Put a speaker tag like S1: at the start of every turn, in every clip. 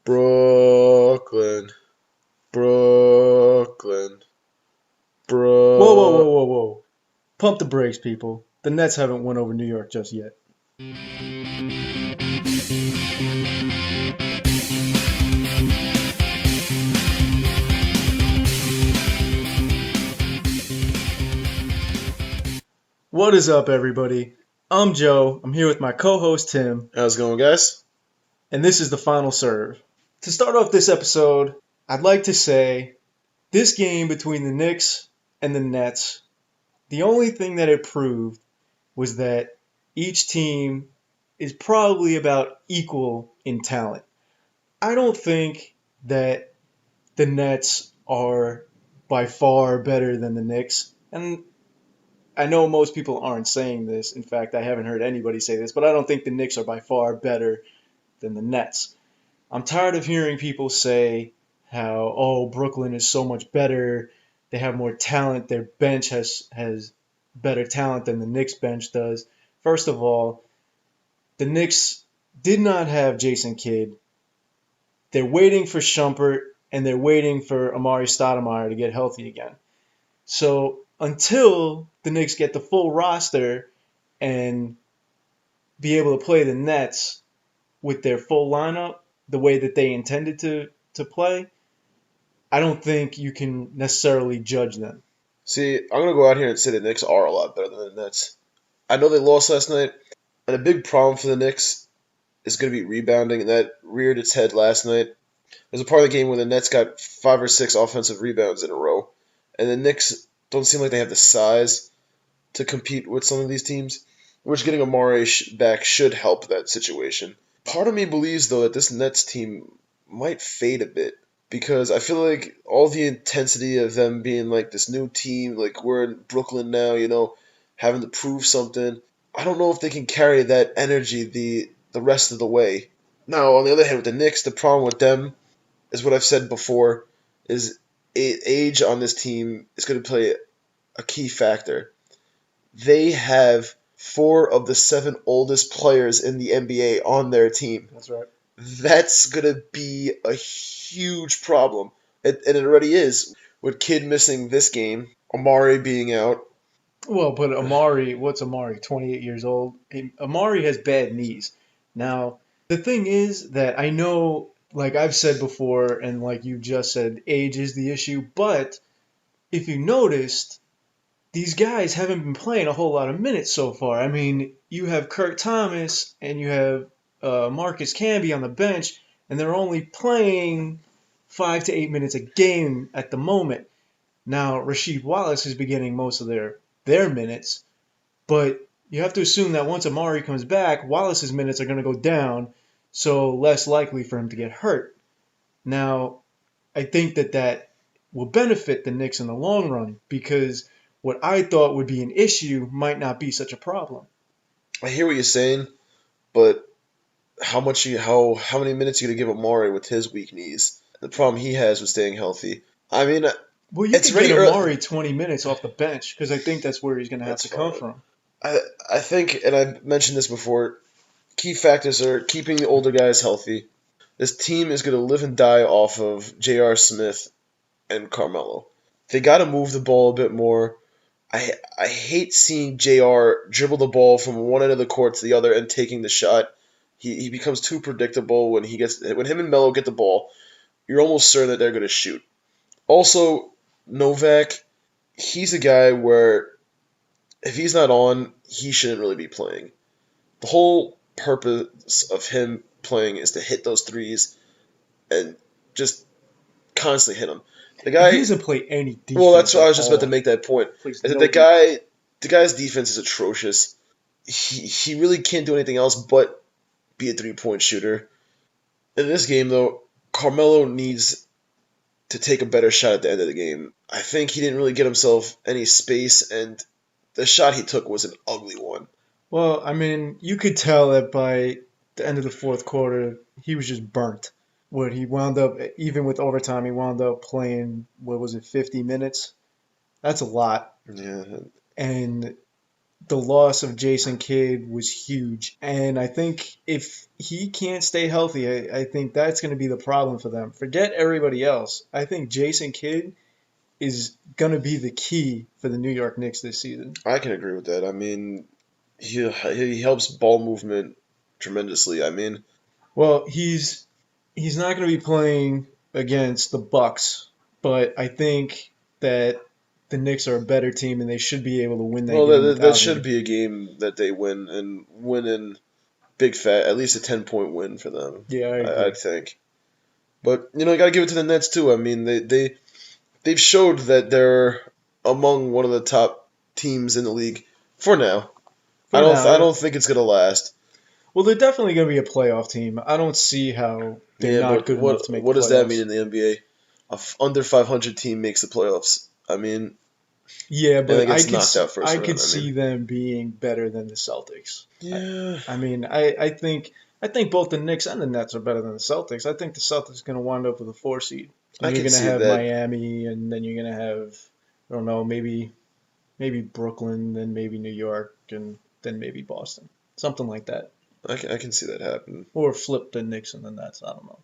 S1: Brooklyn. Brooklyn.
S2: Whoa, whoa, whoa,
S1: Bro.
S2: whoa, whoa. Pump the brakes, people. The Nets haven't won over New York just yet. What is up, everybody? I'm Joe. I'm here with my co-host Tim,
S1: How's it going, guys?
S2: and this is the final serve. To start off this episode, I'd like to say this game between the Knicks and the Nets, the only thing that it proved was that each team is probably about equal in talent. I don't think that the Nets are by far better than the Knicks. And I know most people aren't saying this. In fact, I haven't heard anybody say this, but I don't think the Knicks are by far better than the Nets. I'm tired of hearing people say how, oh, Brooklyn is so much better. They have more talent. Their bench has better talent than the Knicks bench does. First of all, the Knicks did not have Jason Kidd. They're waiting for Shumpert and they're waiting for Amari Stoudemire to get healthy again. So until the Knicks get the full roster and be able to play the Nets with their full lineup the way that they intended to play, I don't think you can necessarily judge them.
S1: See, I'm going to go out here and say the Knicks are a lot better than the Nets. I know they lost last night, and a big problem for the Knicks is going to be rebounding, and that reared its head last night. There's a part of the game where the Nets got 5 or 6 offensive rebounds in a row, and the Knicks don't seem like they have the size to compete with some of these teams, which getting Amari back should help that situation. Part of me believes, though, that this Nets team might fade a bit because I feel like all the intensity of them being like this new team, like we're in Brooklyn now, having to prove something. I don't know if they can carry that energy the rest of the way. Now, on the other hand, with the Knicks, the problem with them is what I've said before, is age on this team is going to play a key factor. They have 4 of the 7 oldest players in the NBA on their team.
S2: That's right.
S1: That's going to be a huge problem. And it already is. With Kidd missing this game, Amari being out.
S2: Well, but Amari, what's Amari? 28 years old. Amari has bad knees. Now, the thing is that I know, like I've said before, and like you just said, age is the issue. But if you noticed, these guys haven't been playing a whole lot of minutes so far. I mean, you have Kurt Thomas and you have Marcus Camby on the bench, and they're only playing 5 to 8 minutes a game at the moment. Now, Rasheed Wallace is beginning most of their minutes, but you have to assume that once Amari comes back, Wallace's minutes are going to go down, so less likely for him to get hurt. Now, I think that will benefit the Knicks in the long run because what I thought would be an issue might not be such a problem.
S1: I hear what you're saying, but how many minutes are you going to give Amari with his weak knees? The problem he has with staying healthy. I mean,
S2: Well, you
S1: it's
S2: can
S1: really
S2: get
S1: early.
S2: Amari 20 minutes off the bench because I think that's where he's going to have
S1: That's
S2: to come
S1: fine.
S2: from.
S1: I think, and I mentioned this before, key factors are keeping the older guys healthy. This team is going to live and die off of J.R. Smith and Carmelo. They got to move the ball a bit more. I hate seeing JR dribble the ball from one end of the court to the other and taking the shot. He becomes too predictable when him and Melo get the ball. You're almost certain that they're going to shoot. Also, Novak, he's a guy where if he's not on, he shouldn't really be playing. The whole purpose of him playing is to hit those threes and just constantly hit them. The guy,
S2: He doesn't play any defense.
S1: well, that's what I was
S2: at
S1: just about to
S2: all.
S1: make that point.
S2: Plays
S1: Is that
S2: no
S1: the guy's defense is atrocious. He really can't do anything else but be a 3-point shooter. In this game, though, Carmelo needs to take a better shot at the end of the game. I think he didn't really get himself any space, and the shot he took was an ugly one.
S2: Well, I mean, you could tell that by the end of the fourth quarter, he was just burnt. What he wound up, even with overtime, he wound up playing, what was it, 50 minutes? That's a lot.
S1: Yeah,
S2: And the loss of Jason Kidd was huge. And I think if he can't stay healthy, I think that's going to be the problem for them. Forget everybody else. I think Jason Kidd is going to be the key for the New York Knicks this season.
S1: I can agree with that. I mean, he helps ball movement tremendously. I mean,
S2: Well, he's not going to be playing against the Bucks, but I think that the Knicks are a better team and they should be able to win that
S1: well,
S2: game
S1: that
S2: without
S1: should
S2: him.
S1: be a game that they win and win in big fat, at least a 10-point win for them.
S2: Yeah, I
S1: I
S2: agree.
S1: think. But you got to give it to the Nets too. I mean, they've showed that they're among one of the top teams in the league for now.
S2: For
S1: I
S2: now,
S1: don't think it's gonna last.
S2: well, they're definitely going to be a playoff team. I don't see how they're
S1: Yeah,
S2: not
S1: but
S2: good enough to make the
S1: what does that mean
S2: playoffs.
S1: in the NBA? Under 500 team makes the playoffs. I mean,
S2: Yeah,
S1: and
S2: but
S1: it gets knocked out first
S2: I
S1: round.
S2: could see them being better than the Celtics.
S1: Yeah,
S2: I mean, I think both the Knicks and the Nets are better than the Celtics. I think the Celtics are going to wind up with a 4 seed.
S1: I
S2: And you're
S1: can
S2: going to
S1: see
S2: have
S1: that.
S2: Miami, and then you're going to have, I don't know, maybe Brooklyn, then maybe New York, and then maybe Boston. Something like that.
S1: I can see that happen.
S2: Or flip the Knicks and the Nets. I don't know.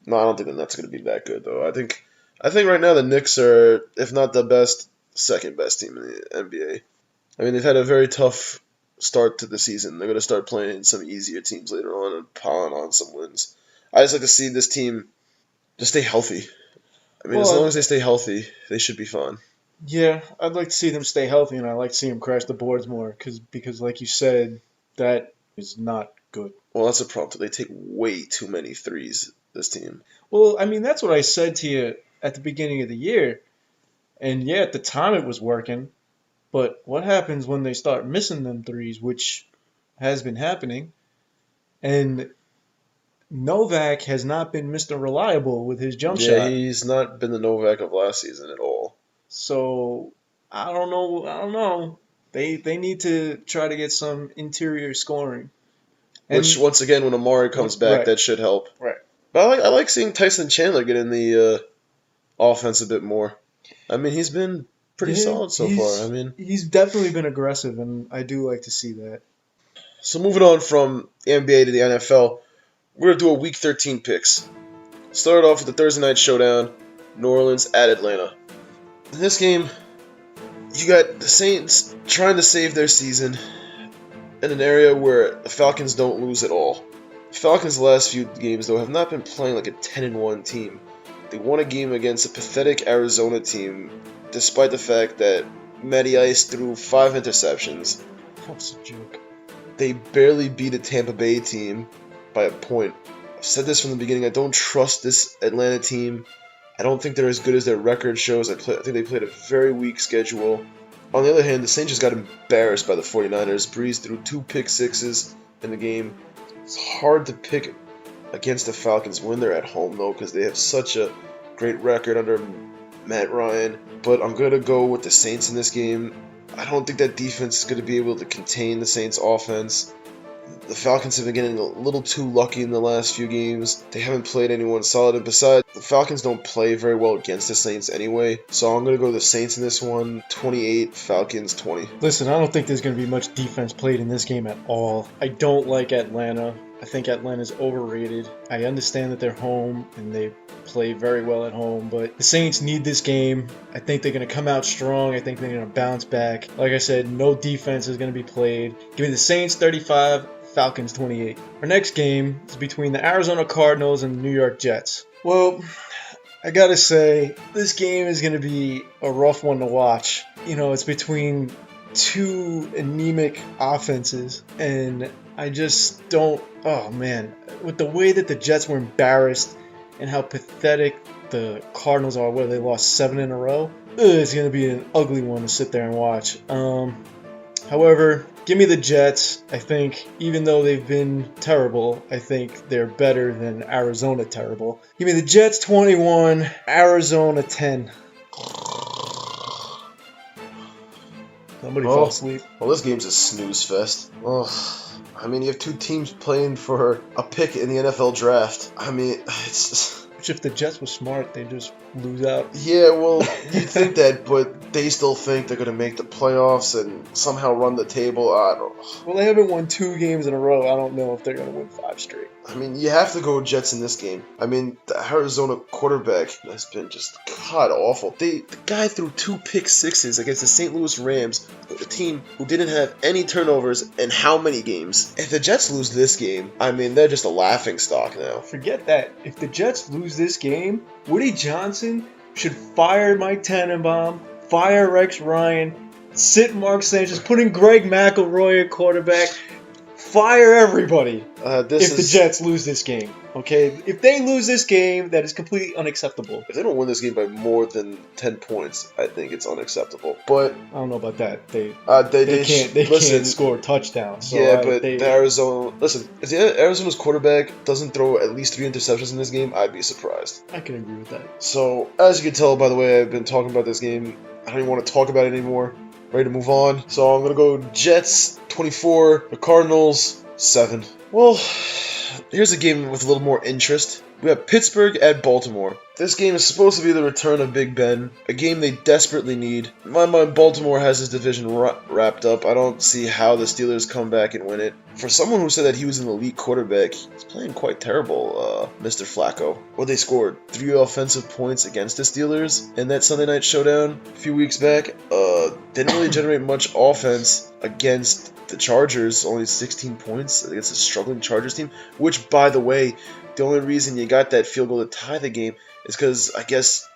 S1: No, I don't think the Nets gonna be that good though. I think right now the Knicks are, if not the best, second best team in the NBA. I mean, they've had a very tough start to the season. They're gonna start playing some easier teams later on and piling on some wins. I just like to see this team just stay healthy. I mean, as long
S2: Well,
S1: as they stay healthy, they should be fine.
S2: yeah, I'd like to see them stay healthy, and I'd like to see them crash the boards more, because like you said, that is not good.
S1: Well, that's a problem. They take way too many threes, this team.
S2: Well, I mean, that's what I said to you at the beginning of the year. And yeah, at the time it was working. But what happens when they start missing them threes, which has been happening? And Novak has not been Mr. Reliable with his jump
S1: Yeah,
S2: shot.
S1: he's not been the Novak of last season at all.
S2: So I don't know. I don't know. They need to try to get some interior scoring.
S1: Which,
S2: And
S1: once again, when Amari comes back,
S2: right,
S1: that should help.
S2: right.
S1: But I like seeing Tyson Chandler get in the offense a bit more. I mean, he's been pretty
S2: Yeah,
S1: solid so far. I mean,
S2: he's definitely been aggressive, and I do like to see that.
S1: so moving on from the NBA to the NFL, we're gonna do a Week 13 picks. Start off with the Thursday night showdown, New Orleans at Atlanta. In this game, you got the Saints trying to save their season in an area where the Falcons don't lose at all. The Falcons' last few games, though, have not been playing like a 10-1 team. They won a game against a pathetic Arizona team, despite the fact that Matty Ice threw 5 interceptions.
S2: That was a joke.
S1: They barely beat a Tampa Bay team by a point. I've said this from the beginning. I don't trust this Atlanta team. I don't think they're as good as their record shows. I think they played a very weak schedule. On the other hand, the Saints just got embarrassed by the 49ers. Breeze threw 2 pick sixes in the game. It's hard to pick against the Falcons when they're at home, though, because they have such a great record under Matt Ryan. But I'm going to go with the Saints in this game. I don't think that defense is going to be able to contain the Saints' offense. The Falcons have been getting a little too lucky in the last few games. They haven't played anyone solid. And besides, the Falcons don't play very well against the Saints anyway. So I'm going to go with the Saints in this one. 28, Falcons 20.
S2: Listen, I don't think there's going to be much defense played in this game at all. I don't like Atlanta. I think Atlanta's overrated. I understand that they're home and they play very well at home, but the Saints need this game. I think they're going to come out strong. I think they're going to bounce back. Like I said, no defense is going to be played. Give me the Saints 35, Falcons 28. Our next game is between the Arizona Cardinals and the New York Jets. Well, I gotta say, this game is going to be a rough one to watch. You know, it's between two anemic offenses, and I just don't. Oh man, with the way that the Jets were embarrassed and how pathetic the Cardinals are, where they lost 7 in a row, it's going to be an ugly one to sit there and watch. However, give me the Jets. I think even though they've been terrible, I think they're better than Arizona terrible. Give me the Jets 21, Arizona 10. Somebody
S1: Oh.
S2: fell asleep.
S1: Well, this game's a snooze fest. Oh, I mean, you have two teams playing for a pick in the NFL draft. I mean, it's just,
S2: Which if the Jets were smart, they'd just lose out.
S1: Yeah, well, you'd think that, but they still think they're going to make the playoffs and somehow run the table. I don't know.
S2: Well, they haven't won 2 games in a row. I don't know if they're going to win 5 straight.
S1: I mean, you have to go Jets in this game. I mean, the Arizona quarterback has been just god awful. The guy threw 2 pick sixes against the St. Louis Rams, a team who didn't have any turnovers in how many games? If the Jets lose this game, I mean, they're just a laughing stock now.
S2: Forget that. If the Jets lose this game, Woody Johnson should fire Mike Tannenbaum, fire Rex Ryan, sit Mark Sanchez, put in Greg McElroy at quarterback, fire everybody. If the Jets lose this game, okay? If they lose this game, that is completely unacceptable.
S1: If they don't win this game by more than 10 points, I think it's unacceptable. But
S2: I don't know about that. They
S1: listen,
S2: can't score touchdowns. So
S1: the Arizona. Listen, if the Arizona's quarterback doesn't throw at least 3 interceptions in this game, I'd be surprised.
S2: I can agree with that.
S1: So, as you can tell, by the way, I've been talking about this game. I don't even want to talk about it anymore. Ready to move on. So I'm gonna go Jets 24, the Cardinals 7. Well, here's a game with a little more interest. We have Pittsburgh at Baltimore. This game is supposed to be the return of Big Ben, a game they desperately need. In my mind, Baltimore has this division wrapped up. I don't see how the Steelers come back and win it. For someone who said that he was an elite quarterback, he's playing quite terrible, Mr. Flacco. Well, they scored 3 offensive points against the Steelers in that Sunday night showdown a few weeks back. Didn't really generate much offense against the Chargers, only 16 points against a struggling Chargers team, which, by the way, the only reason you got that field goal to tie the game is because, I guess,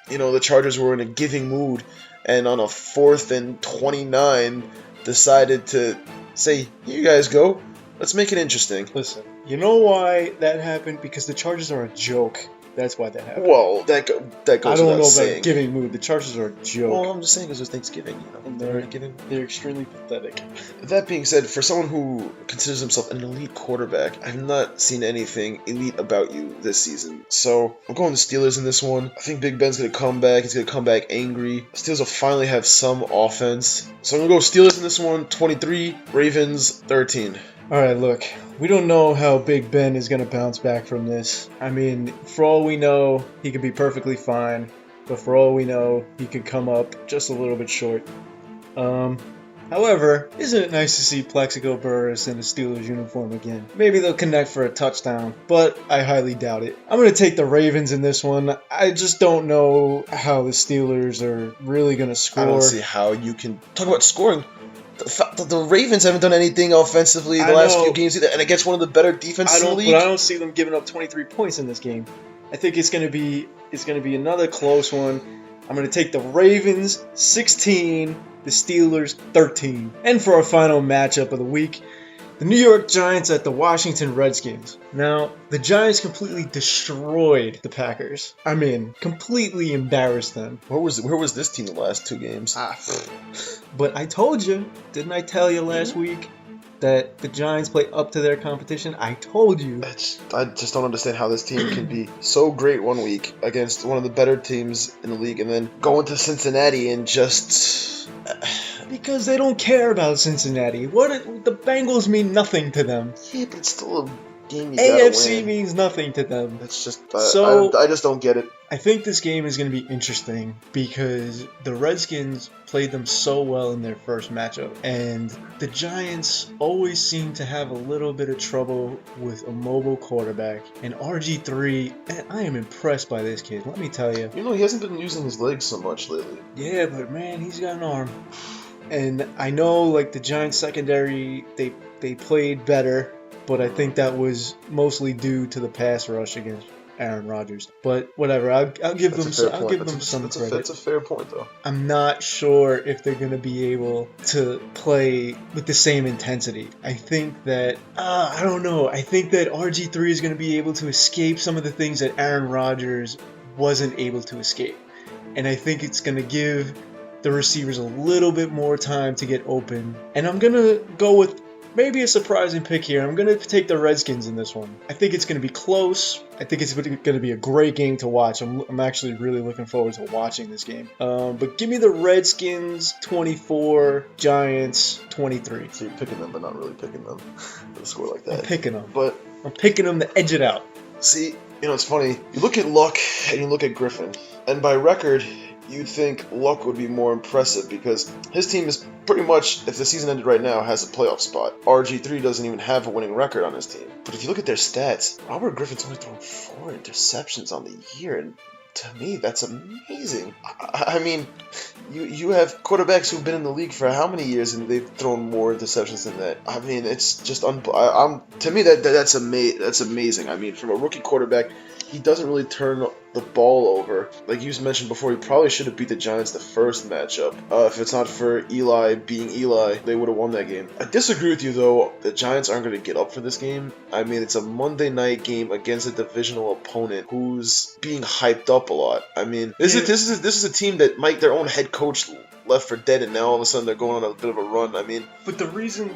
S1: the Chargers were in a giving mood, and on a 4th and 29, decided to say, here you guys go, let's make it interesting.
S2: Listen, you know why that happened? Because the Chargers are a joke. That's why that happened.
S1: Well, that goes
S2: I don't know
S1: saying.
S2: about giving mood. The Chargers are a joke.
S1: Well, I'm just saying because it's Thanksgiving,
S2: And they're extremely pathetic.
S1: That being said, for someone who considers himself an elite quarterback, I've not seen anything elite about you this season. So I'm going the Steelers in this one. I think Big Ben's going to come back. He's going to come back angry. Steelers will finally have some offense. So I'm going to go Steelers in this one, 23, Ravens 13.
S2: All right, look, we don't know how Big Ben is going to bounce back from this. I mean, for all we know, he could be perfectly fine. But for all we know, he could come up just a little bit short. However, isn't it nice to see Plexico Burress in a Steelers uniform again? Maybe they'll connect for a touchdown, but I highly doubt it. I'm going to take the Ravens in this one. I just don't know how the Steelers are really going to score.
S1: I don't see how you can talk about scoring. The Ravens haven't done anything offensively the last few games either, and against one of the better defenses in the league.
S2: But I don't see them giving up 23 points in this game. I think it's going to be another close one. I'm going to take the Ravens 16, the Steelers 13. And for our final matchup of the week, the New York Giants at the Washington Redskins. Now, the Giants completely destroyed the Packers. I mean, completely embarrassed them.
S1: Where was this team the last 2 games?
S2: But I told you, didn't I tell you last week that the Giants play up to their competition? I told you.
S1: I just don't understand how this team can be so great one week against one of the better teams in the league and then go into Cincinnati and just...
S2: Because they don't care about Cincinnati. The Bengals mean nothing to them.
S1: Yeah, but it's still a game you gotta
S2: AFC
S1: win.
S2: means nothing to them.
S1: It's just...
S2: I
S1: just don't get it.
S2: I think this game is going to be interesting because the Redskins played them so well in their first matchup. And the Giants always seem to have a little bit of trouble with a mobile quarterback. And RG3, I am impressed by this kid, let me tell you.
S1: He hasn't been using his legs so much lately.
S2: Yeah, but man, he's got an arm. And I know, the Giants secondary, they played better, but I think that was mostly due to the pass rush against Aaron Rodgers. But whatever, I'll give them some credit.
S1: That's a fair point, though.
S2: I'm not sure if they're going to be able to play with the same intensity. I think that, I don't know, I think that RG3 is going to be able to escape some of the things that Aaron Rodgers wasn't able to escape. And I think it's going to give the receivers a little bit more time to get open. And I'm going to go with maybe a surprising pick here. I'm going to take the Redskins in this one. I think it's going to be close. I think it's going to be a great game to watch. I'm actually really looking forward to watching this game. But give me the Redskins 24, Giants 23.
S1: So you're picking them, but not really picking them. The score like that.
S2: I'm picking them.
S1: But
S2: I'm picking them to edge it out.
S1: See, it's funny. You look at Luck and you look at Griffin, and by record, you'd think Luck would be more impressive because his team is pretty much, if the season ended right now, has a playoff spot. RG3 doesn't even have a winning record on his team. But if you look at their stats, Robert Griffin's only thrown 4 interceptions on the year, and to me, that's amazing. I mean, you have quarterbacks who've been in the league for how many years, and they've thrown more interceptions than that. I mean, it's just to me that's amazing. I mean, from a rookie quarterback, he doesn't really turn the ball over. Like you mentioned before, he probably should have beat the Giants the first matchup. If it's not for Eli being Eli, they would have won that game. I disagree with you though. The Giants aren't going to get up for this game. I mean, it's a Monday night game against a divisional opponent who's being hyped up a lot. I mean, this is a team that their own head coach left for dead, and now all of a sudden they're going on a bit of a run. I mean,
S2: but the reason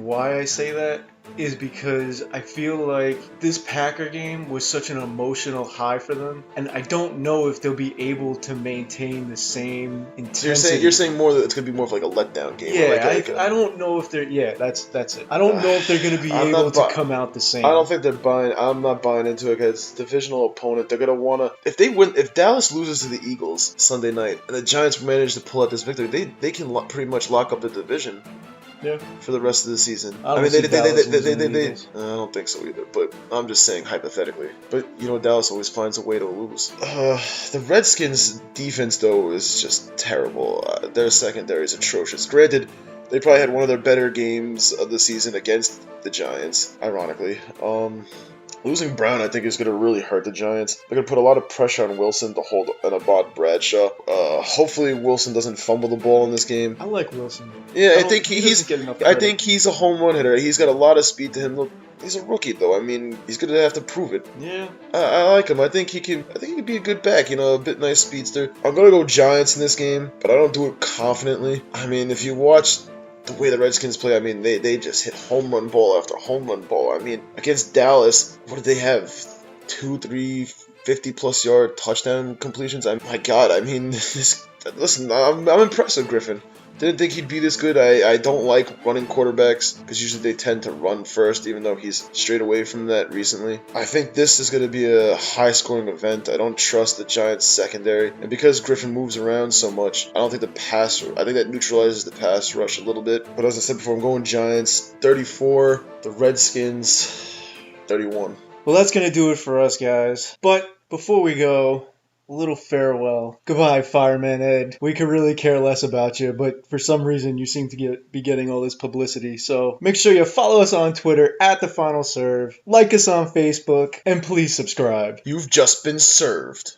S2: why I say that is because I feel like this Packer game was such an emotional high for them, and I don't know if they'll be able to maintain the same intensity.
S1: So you're saying more that it's going to be more of like a letdown game.
S2: Yeah, I don't know if they're. Yeah, that's it. I don't know if they're going to be able to come out the same.
S1: I don't think they're buying. I'm not buying into it because divisional opponent. They're going to want to. If they win, if Dallas loses to the Eagles Sunday night, and the Giants manage to pull out this victory, they can pretty much lock up the division.
S2: Yeah.
S1: For the rest of the season.
S2: I don't
S1: think so either, but I'm just saying hypothetically. But, Dallas always finds a way to lose. The Redskins' defense, though, is just terrible. Their secondary is atrocious. Granted, they probably had one of their better games of the season against the Giants, ironically. Losing Brown, I think, is going to really hurt the Giants. They're going to put a lot of pressure on Wilson to hold an Abad Bradshaw. Hopefully, Wilson doesn't fumble the ball in this game.
S2: I like Wilson.
S1: Yeah, I think he's a home run hitter. He's got a lot of speed to him. Look, he's a rookie, though. I mean, he's going to have to prove it.
S2: Yeah.
S1: I like him. I think he can be a good back. A bit nice speedster. I'm going to go Giants in this game, but I don't do it confidently. I mean, if you watch the way the Redskins play, I mean, they just hit home run ball after home run ball. I mean, against Dallas, what did they have? 2, 3, 50-plus yard touchdown completions? My God, I mean, listen, I'm impressed with Griffin. Didn't think he'd be this good. I don't like running quarterbacks because usually they tend to run first, even though he's strayed away from that recently. I think this is going to be a high-scoring event. I don't trust the Giants' secondary. And because Griffin moves around so much, I think that neutralizes the pass rush a little bit. But as I said before, I'm going Giants 34, the Redskins 31.
S2: Well, that's going to do it for us, guys. But before we go, a little farewell. Goodbye, Fireman Ed. We could really care less about you, but for some reason you seem to be getting all this publicity. So make sure you follow us on Twitter @TheFinalServe, like us on Facebook, and please subscribe.
S1: You've just been served.